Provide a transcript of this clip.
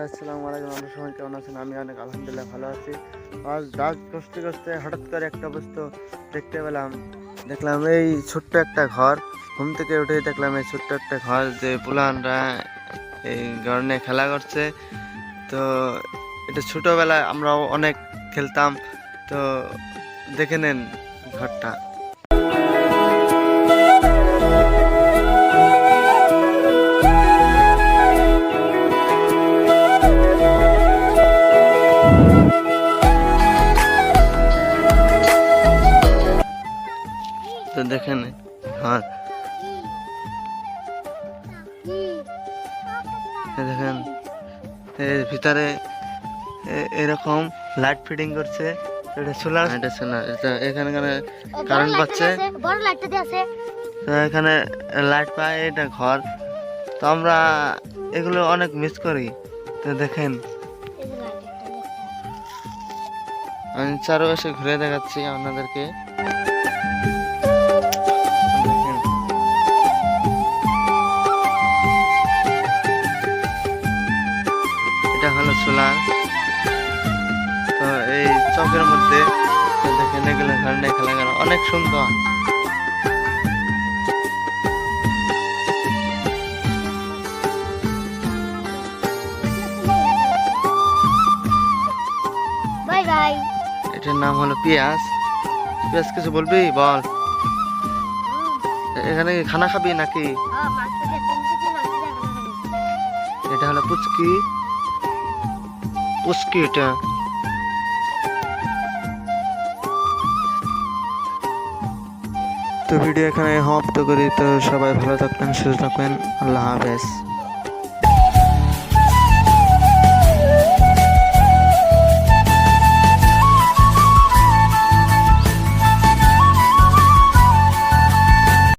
আসসালামু আলাইকুম। আমরা সবাই কেমন আছেন? আমি অনেক আলহামদুলিল্লাহ ভালো আছি। আজ দাঁত কষতে কষতে হঠাৎ করে একটা বস্তু দেখতে পেলাম। দেখলাম এই ছোট্ট একটা ঘর। ঘুম থেকে উঠে দেখলাম এই ছোট্ট একটা ঘর, যে পুলানরা এই ঘর নিয়ে খেলা করছে। তো এটা ছোটবেলায় আমরাও অনেক খেলতাম। তো দেখে নেন ঘরটা। তো দেখেন ঘর, দেখেন এর ভিতরে এরকম লাইট ফিটিং করছে। এটা সোলার, এটা সোলার, এটা এখানে কারেন্ট পাচ্ছে, বড় লাইটটা দিয়ে আছে। তো এখানে লাইট পায়। এটা ঘর। তো আমরা এগুলো অনেক মিস করি। তো দেখেন আমি চারপাশে ঘুরে দেখাচ্ছি আপনাদেরকে। দেখেন এটা হলো সোলার। তো এই চকের মধ্যে দেখেন এগুলো ঘর নিয়ে খেলা করা অনেক সুন্দর। Bye bye. এটার নাম হলো পেঁয়াজ। পেঁয়াজ কিছু বলবি বল? এখানে কি খানা খাবি নাকি? এটা হলো পুচকি, পুচকি এটা। তো ভিডিও এখানে সমাপ্ত করি। তো সবাই ভালো থাকবেন, সুস্থ থাকবেন। আল্লাহ হাফেজ।